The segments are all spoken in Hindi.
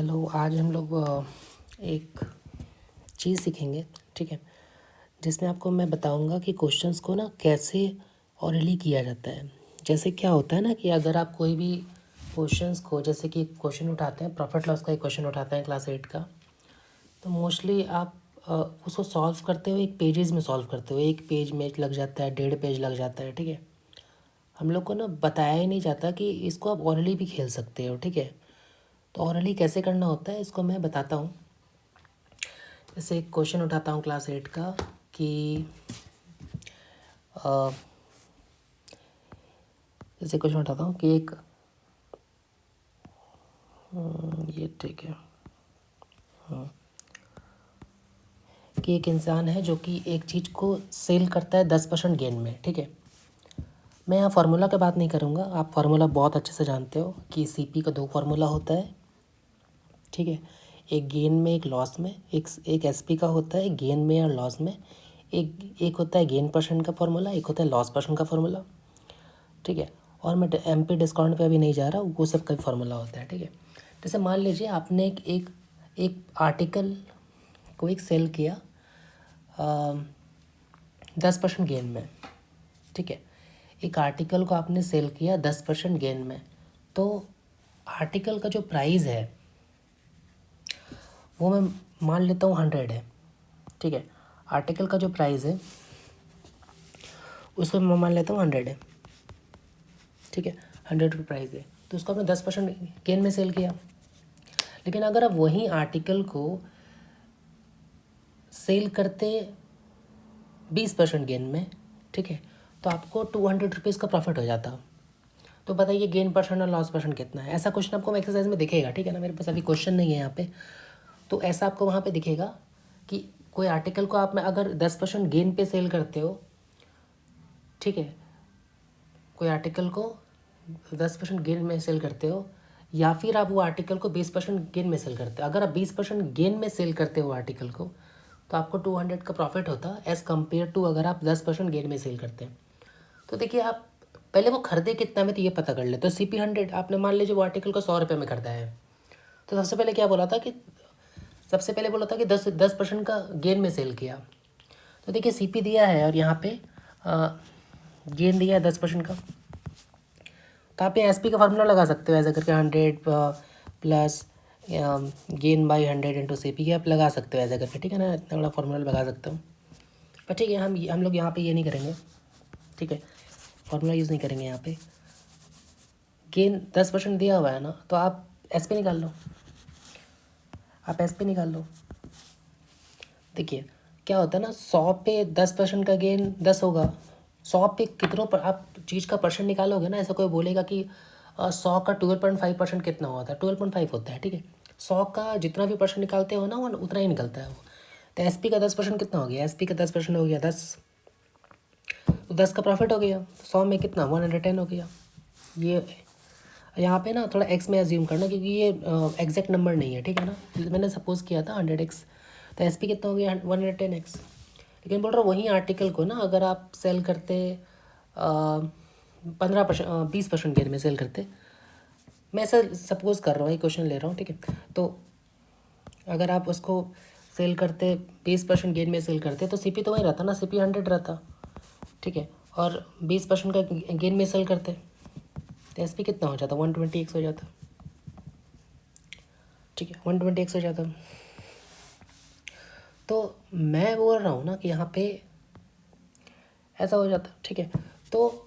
हेलो। आज हम लोग एक चीज़ सीखेंगे, ठीक है, जिसमें आपको मैं बताऊंगा कि क्वेश्चंस को ना कैसे ऑरली किया जाता है। जैसे क्या होता है ना कि अगर आप कोई भी क्वेश्चंस को, जैसे कि क्वेश्चन उठाते हैं, प्रॉफिट लॉस का एक क्वेश्चन उठाते हैं क्लास 8 का, तो मोस्टली आप उसको सॉल्व करते हुए एक पेजेस में सॉल्व करते हुए एक पेज में लग जाता है, 1.5 पेज लग जाता है, ठीक है। हम लोग को ना बताया ही नहीं जाता कि इसको आप ऑरली भी खेल सकते हो, ठीक है। तो ऑरली कैसे करना होता है इसको मैं बताता हूँ। जैसे एक क्वेश्चन उठाता हूँ क्लास 8 का कि जैसे क्वेश्चन उठाता हूँ कि एक ये ठीक है कि एक इंसान है जो कि एक चीज़ को सेल करता है 10% गेन में, ठीक है। मैं यहाँ फार्मूला की बात नहीं करूँगा, आप फार्मूला बहुत अच्छे से जानते हो कि सीपी का 2 फार्मूला होता है, ठीक है। एक गेन में, एक लॉस में। एक एसपी का होता है गेन में और लॉस में। एक होता है गेन परसेंट का फार्मूला, एक होता है लॉस परसेंट का फार्मूला, ठीक है। और मैं एमपी डिस्काउंट पे अभी नहीं जा रहा, वो सब का फार्मूला होता है, ठीक है। जैसे मान लीजिए आपने एक आर्टिकल को एक सेल किया 10% गेन में, ठीक है। एक आर्टिकल को आपने सेल किया 10% गेन में, तो आर्टिकल का जो प्राइस है वो मैं मान लेता हूँ 100 है, ठीक है। आर्टिकल का जो प्राइस है उसको मैं मान लेता हूँ 100 है, ठीक है। 100 रुपये प्राइस है, तो उसको आपने 10% गेन में सेल किया। लेकिन अगर आप वही आर्टिकल को सेल करते 20% गेन में, ठीक है, तो आपको 200 रुपीज़ का प्रॉफिट हो जाता। तो बताइए गेन परसेंट और लॉस परसेंट कितना है। ऐसा क्वेश्चन आपको एक्सरसाइज में दिखेगा, ठीक है ना। मेरे पास अभी क्वेश्चन नहीं है यहाँ पे, तो ऐसा आपको वहाँ पे दिखेगा कि कोई आर्टिकल को आप में अगर 10% गेन पे सेल करते हो, ठीक है, कोई आर्टिकल को 10% गेन में सेल करते हो, या फिर आप वो आर्टिकल को 20% गेन में सेल करते हो। अगर आप 20% गेन में सेल करते हो आर्टिकल को, तो आपको 200 का प्रॉफिट होता एज़ कम्पेयर टू अगर आप 10% गेन में सेल करते हैं। तो देखिए, आप पहले वो खरीदे कितना में, तो ये पता कर ले। तो CP 100 आपने मान लीजिए वो आर्टिकल को 100 रुपये में खरीदा है, तो सबसे पहले क्या बोला था कि 10% का गेन में सेल किया। तो देखिए CP दिया है और यहाँ पे गेन दिया है 10% का। तो आप यहाँ SP का फार्मूला लगा सकते हो, ऐसा करके 100 plus gain by 100 into CP के आप लगा सकते हो ऐसा करके, ठीक है ना। इतना बड़ा फार्मूला लगा सकता हूँ, पर ठीक है, हम लोग यहाँ पे ये नहीं करेंगे, ठीक है। फार्मूला यूज़ नहीं करेंगे यहाँ पे। गेन 10% दिया हुआ है ना, तो आप SP निकाल लो, आप SP निकाल लो। देखिए क्या होता है ना, 100 पे 10% का गेन 10 होगा। 100 पे कितनों पर आप चीज़ का परसेंट निकालोगे ना, ऐसा कोई बोलेगा कि 100 का 12.5% कितना हुआ था, 12.5 होता है, ठीक है। 100 का जितना भी परसेंट निकालते हो ना, वो उतना ही निकलता है वो। तो SP का 10% कितना हो गया, SP का 10% हो गया 10, तो 10 का प्रॉफिट हो गया। 100 में कितना, 110 हो गया। ये यहाँ पे ना थोड़ा एक्स में एज्यूम करना, क्योंकि ये एग्जैक्ट नंबर नहीं है, ठीक है ना। मैंने सपोज किया था 100x, तो SP कितना हो गया, 110x। लेकिन बोल रहा हूँ वही आर्टिकल को ना अगर आप सेल करते 15% 20% गेन में सेल करते, मैं ऐसा सपोज कर रहा हूँ, ये क्वेश्चन ले रहा हूँ, ठीक है। तो अगर आप उसको सेल करते 20% गेन में सेल करते, तो CP तो वही रहता ना, CP 100 रहता, ठीक है। और 20% का गेन में सेल करते, तो SP कितना हो जाता, 120x हो जाता, ठीक है, 120x हो जाता। तो मैं बोल रहा हूँ ना कि यहाँ पे ऐसा हो जाता, ठीक है। तो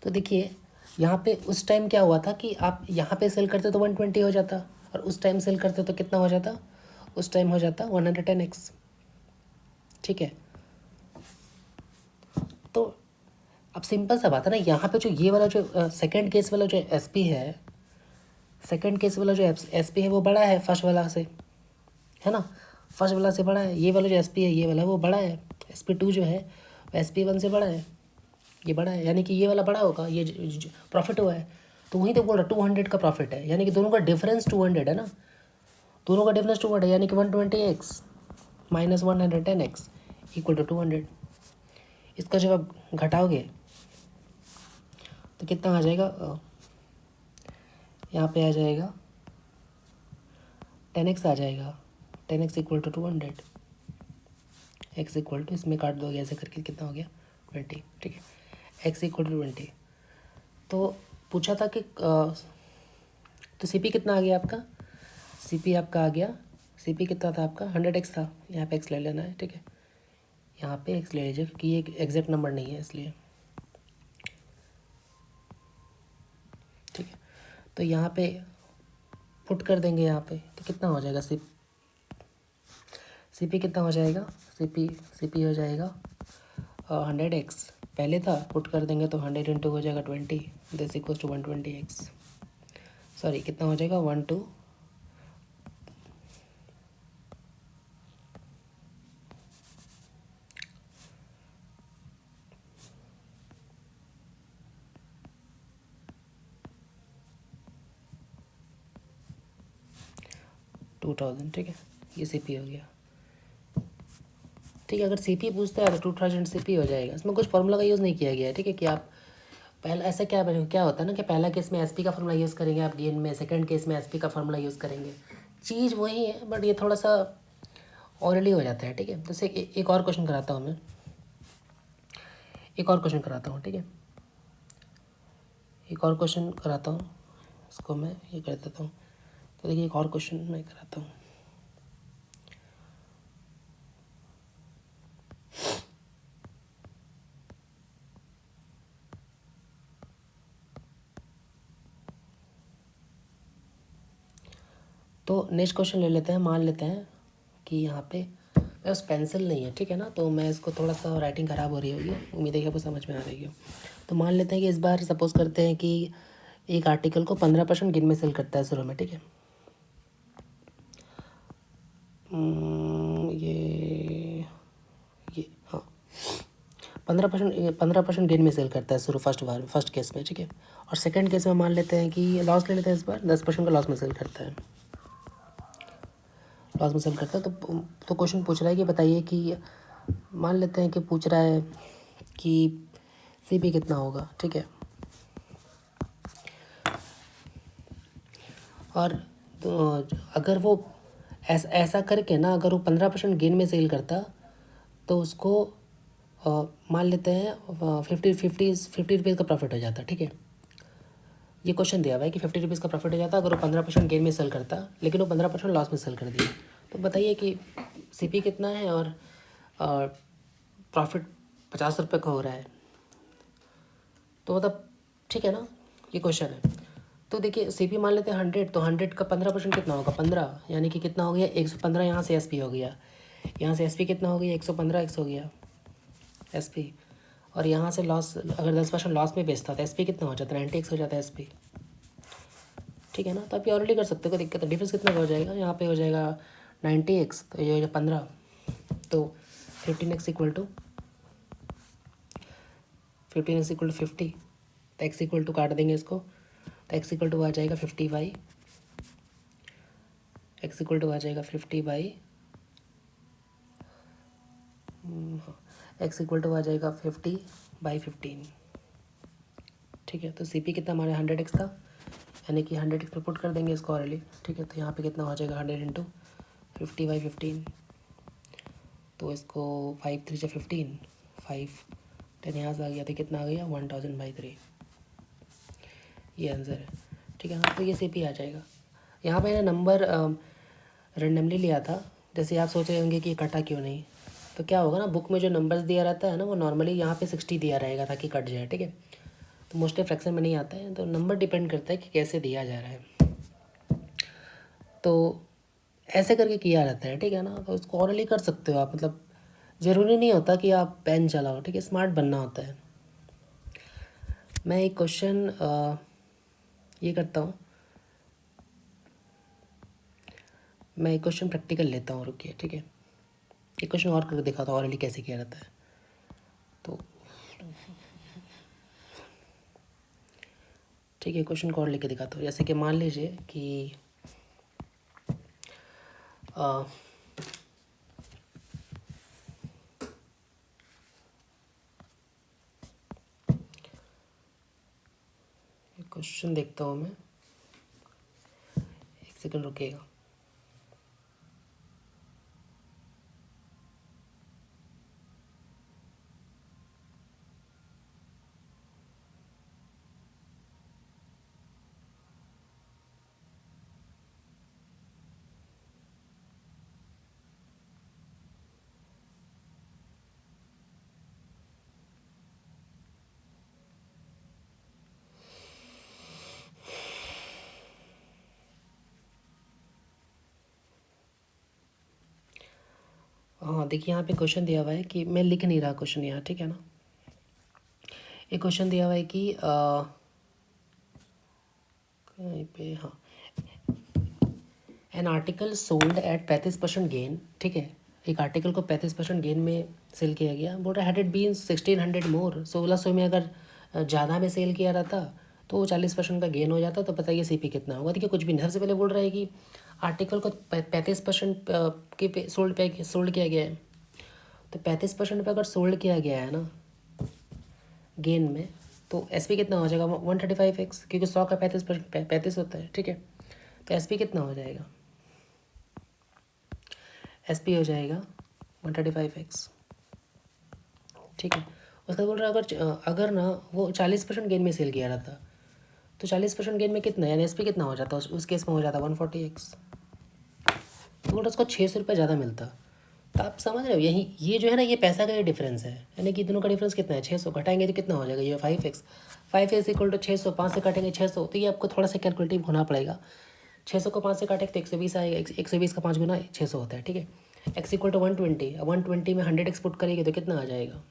देखिए यहाँ पे उस टाइम क्या हुआ था कि आप यहाँ पे सेल करते तो 120 हो जाता, और उस टाइम सेल करते तो कितना हो जाता, उस टाइम हो जाता 110x, ठीक है। तो अब सिंपल सा बात है ना, यहाँ पे जो ये वाला जो सेकंड केस वाला जो SP है, सेकंड केस वाला जो SP है वो बड़ा है फर्स्ट वाला से, है ना। फर्स्ट वाला से बड़ा है। ये वाला जो SP है, ये वाला वो बड़ा है। SP2 जो है वो SP1 से बड़ा है, ये बड़ा है, यानी कि ये वाला बड़ा होगा, ये प्रॉफिट हुआ है। तो वहीं तो बोल रहा 200 का प्रॉफिट है, यानी कि दोनों का डिफरेंस 200 है ना, दोनों का डिफरेंस 200 है, यानी कि 120x minus 110x equal to 200। इसका जब आप घटाओगे तो कितना आ जाएगा, यहाँ पे आ जाएगा 10x आ जाएगा, 10x equal to 200, x equal to, इसमें काट दोगे ऐसे करके, कितना हो गया 20, ठीक है, x इक्वल टू 20। तो पूछा था कि तो सी पी कितना आ गया आपका, सी पी आपका आ गया, सी पी कितना था आपका 100x था, यहाँ पे x ले लेना है, ठीक है, यहाँ पे x ले लीजिए क्योंकि ये एग्जैक्ट नंबर नहीं है इसलिए, ठीक है। तो यहाँ पे पुट कर देंगे यहाँ पे, तो कितना हो जाएगा सी पी कितना हो जाएगा, सी पी हो जाएगा 100x, पहले था पुट कर देंगे तो 100 इंटू हो जाएगा 20, this equals to 120x, sorry कितना हो जाएगा 2000, ठीक है, ये सी पी हो गया, ठीक है। अगर सी पी पूछता है तो 2000 सी पी हो जाएगा, इसमें कुछ फार्मूला का यूज़ नहीं किया गया है, ठीक है, कि आप पहला ऐसा क्या होता है ना कि पहला केस में एस पी का फार्मूला यूज़ करेंगे आप गेन में, सेकंड केस में एस पी का फार्मूला यूज़ करेंगे, चीज़ वही है बट ये थोड़ा सा ऑलरेडी हो जाता है, ठीक है। जैसे एक और क्वेश्चन कराता हूँ मैं, एक और क्वेश्चन कराता हूँ, ठीक है, एक और क्वेश्चन कराता हूँ, इसको मैं ये कर देता हूँ। तो देखिए एक और क्वेश्चन मैं कराता हूँ, तो नेक्स्ट क्वेश्चन ले लेते हैं। मान लेते हैं कि यहाँ पे मेरे पास पेंसिल नहीं है, ठीक है ना, तो मैं इसको थोड़ा सा राइटिंग ख़राब हो रही होगी, उम्मीद है कि आपको समझ में आ रही हो। तो मान लेते हैं कि इस बार सपोज़ करते हैं कि एक आर्टिकल को 15% गिन में सेल करता है शुरू में, ठीक है, ये हाँ 15% गेन में सेल करता है शुरू फर्स्ट केस में, ठीक है। और सेकंड केस में मान लेते हैं कि लॉस ले लेते हैं, इस बार 10% का लॉस में सेल करता है, लॉस में सेल करता है। तो क्वेश्चन पूछ रहा है कि बताइए कि मान लेते हैं कि पूछ रहा है कि सी पी कितना होगा, ठीक है। और तो अगर वो ऐसा करके ना, अगर वो 15% गेन में सेल करता तो उसको मान लेते हैं 50 रुपीज़ का प्रॉफिट हो जाता, ठीक है। ये क्वेश्चन दिया हुआ है कि 50 रुपीज़ का प्रॉफिट हो जाता अगर वो 15% गेन में सेल करता, लेकिन वो 15% लॉस में सेल कर दिया। तो बताइए कि सी पी कितना है और प्रॉफिट 50 रुपये का हो रहा है, तो मतलब ठीक है ना, ये क्वेश्चन है। तो देखिए सी पी मान लेते हैं 100, तो 100 का 15% कितना होगा 15, यानी कि कितना हो गया 115, यहाँ से एस पी हो गया, यहाँ से एस पी कितना हो गया 115 एक्स हो गया एस पी, और यहाँ से लॉस अगर 10% लॉस में बेचता तो एस पी कितना हो जाता 90 एक्स हो जाता है एस पी, ठीक है ना। तो आप ये ऑलरेडी कर सकते हो, कोई दिक्कत है। डिफरेंस कितना का हो जाएगा, यहाँ पे हो जाएगा 90x, तो ये हो जाएगा 15, तो 15x इक्वल टू 50, तो x इक्वल टू काट देंगे इसको, तो x इक्वल टू आ जाएगा 50/, x इक्वल टू आ जाएगा 50/, x इक्वल टू आ जाएगा 50/15, ठीक है। तो सी पी कितना हमारे 100x था, यानी कि 100x पे पुट कर देंगे इसको ऑलरेडी, ठीक है। तो यहाँ पे कितना हो जाएगा 100 इंटू 50/15, तो इसको 5 3 से 15, 5 10 यहाँ से आ गया, तो कितना आ गया 1000/3, ये आंसर है, ठीक है। हाँ तो ये सी पी आ जाएगा। यहाँ पे मैंने नंबर रेंडमली लिया था, जैसे आप सोच रहे होंगे कि कटा क्यों नहीं, तो क्या होगा ना, बुक में जो नंबर्स दिया रहता है ना, वो नॉर्मली यहाँ पे 60 दिया रहेगा ताकि कट जाए, ठीक है। तो मोस्टली फ्रैक्शन में नहीं आता है, तो नंबर डिपेंड करता है कि कैसे दिया जा रहा है, तो ऐसे करके किया रहता है, ठीक है ना। तो इसको ऑरली कर सकते हो आप, मतलब ज़रूरी नहीं होता कि आप पेन चलाओ, ठीक है, स्मार्ट बनना होता है। मैं एक क्वेश्चन ये करता हूँ, मैं एक क्वेश्चन प्रैक्टिकल लेता हूँ, रुकिए, ठीक है। एक क्वेश्चन और करके दिखाता हूँ ऑरली कैसे किया जाता है। तो ठीक है, क्वेश्चन को और लेके दिखाता हूँ। जैसे कि मान लीजिए कि क्वेश्चन देखता हूँ मैं, सेकंड रुकेगा। हाँ देखिए, यहाँ पे क्वेश्चन दिया हुआ है कि मैं लिख नहीं रहा क्वेश्चन यहाँ, ठीक है ना। एक क्वेश्चन दिया हुआ है कि कहीं पे, हाँ, an article sold at 35% gain, ठीक है। एक आर्टिकल को 35% गेन में सेल किया गया। बोल रहा है हैड इट बीन 1600 मोर, 1600 में अगर ज़्यादा में सेल किया रहता तो 40% का गेन हो जाता। तो बताइए सीपी कितना होगा। देखिए कुछ भी नहीं, सबसे पहले बोल रहा है कि आर्टिकल को 35% के पे सोल्ड किया गया है। तो 35% पे अगर सोल्ड किया गया है ना गेन में, तो एस पी कितना हो जाएगा 135x, क्योंकि 100 का 35% 35 होता है, ठीक है। तो एस पी कितना हो जाएगा, एस पी हो जाएगा 135x, ठीक है। उसका बोल रहा है अगर ना वो 40% गेन में सेल किया रहता तो 40% गेन में कितना, यानी एस पी कितना हो जाता, उस केस में हो जाता 140x। तो बोल रहा उसको 600 रुपये ज़्यादा मिलता। तो आप समझ रहे हो, यही ये जो है ना, ये पैसा का ही डिफरेंस है। यानी कि दोनों का डिफरेंस कितना है, 600 घटाएंगे तो कितना हो जाएगा, ये 5x। 5x इक्वल टू 600, 5 से काटेंगे 600, तो ये आपको थोड़ा सा कैलकुलेटिव होना पड़ेगा। 600 को 5 से काटेंगे तो 120 आएगा। 120 का 5 गुना 600 होता है, ठीक है। x इक्वल टू 120, 120 में 100x पुट करेंगे तो कितना आ जाएगा,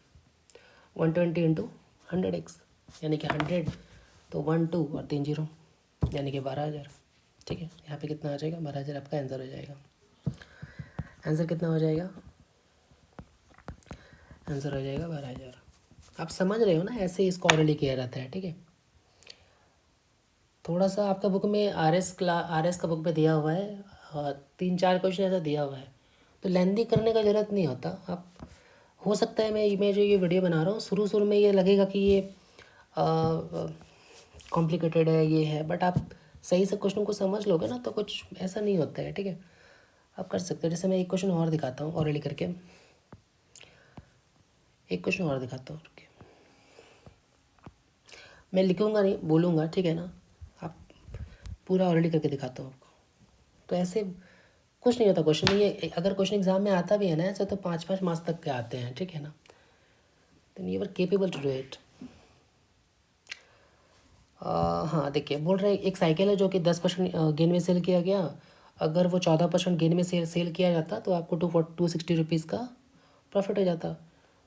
120 इंटू 100x, यानी कि 100 तो 1 2 और 3 0, यानी कि 12,000, ठीक है। यहाँ पे कितना आ जाएगा, 12,000 आपका आंसर हो जाएगा। आंसर कितना हो जाएगा, आंसर हो जाएगा 12,000। आप समझ रहे हो ना, ऐसे इसको ऑलरेडी किया जाता है, ठीक है। थोड़ा सा आपका बुक में आर एस का बुक में दिया हुआ है, 3-4 क्वेश्चन ऐसा दिया हुआ है, तो लेंदी करने का ज़रूरत नहीं होता। आप, हो सकता है मैं जो ये वीडियो बना रहा हूँ शुरू में ये लगेगा कि ये कॉम्प्लिकेटेड है, ये है, बट आप सही से क्वेश्चन को समझ लोगे ना तो कुछ ऐसा नहीं होता है, ठीक है। आप कर सकते हो। जैसे मैं एक क्वेश्चन और दिखाता हूँ ऑलरेडी करके, एक क्वेश्चन और दिखाता हूँ, रुकिए। मैं लिखूँगा नहीं, बोलूँगा, ठीक है ना। आप पूरा ऑलरेडी करके दिखाता हूँ आपको। तो ऐसे कुछ नहीं होता क्वेश्चन में। ये अगर क्वेश्चन एग्जाम में आता भी है ना ऐसे, तो 5-5 मार्क्स तक के आते हैं, ठीक है ना। Then you are capable to do it. हाँ देखिए, बोल रहे एक साइकिल है जो कि 10% गेन में सेल किया गया। अगर वो 14% गेन में सेल किया जाता तो आपको 260 रुपीज़ का प्रॉफिट हो जाता।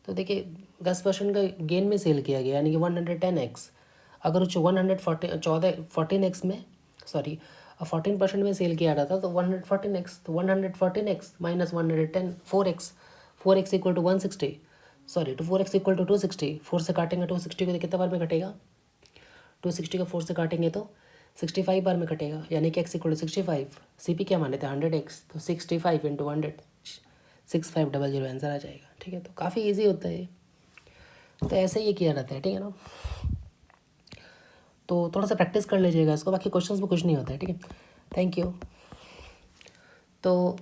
तो देखिए 10% का गेन में सेल किया गया, यानी कि 110x। अगर वो 14x में, सॉरी 14% में सेल किया जाता तो 114x, तो 114x minus 110, 4x equal to 160, sorry 4x equal to 260। 4 से काटेंगे 260 को तो कितने बार में कटेगा, 260 का 4 से काटेंगे तो 65 बार में कटेगा, यानी कि x equal to 65। C P क्या माने थे 100x, तो 65 इंटू 100, 6500 आंसर आ जाएगा, ठीक है। तो काफ़ी इजी होता है, तो ऐसे ही किया जाता है, ठीक है ना। तो थोड़ा सा प्रैक्टिस कर लीजिएगा इसको, बाकी क्वेश्चंस में कुछ नहीं होता है, ठीक है। Thank you. तो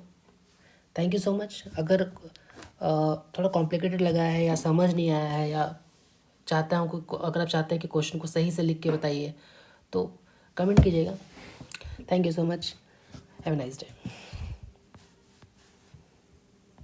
थैंक यू सो मच। अगर थोड़ा कॉम्प्लिकेटेड लगा है या समझ नहीं आया है, या चाहते हैं अगर आप चाहते हैं कि क्वेश्चन को सही से लिख के बताइए तो कमेंट कीजिएगा। Thank you so much, have a nice day.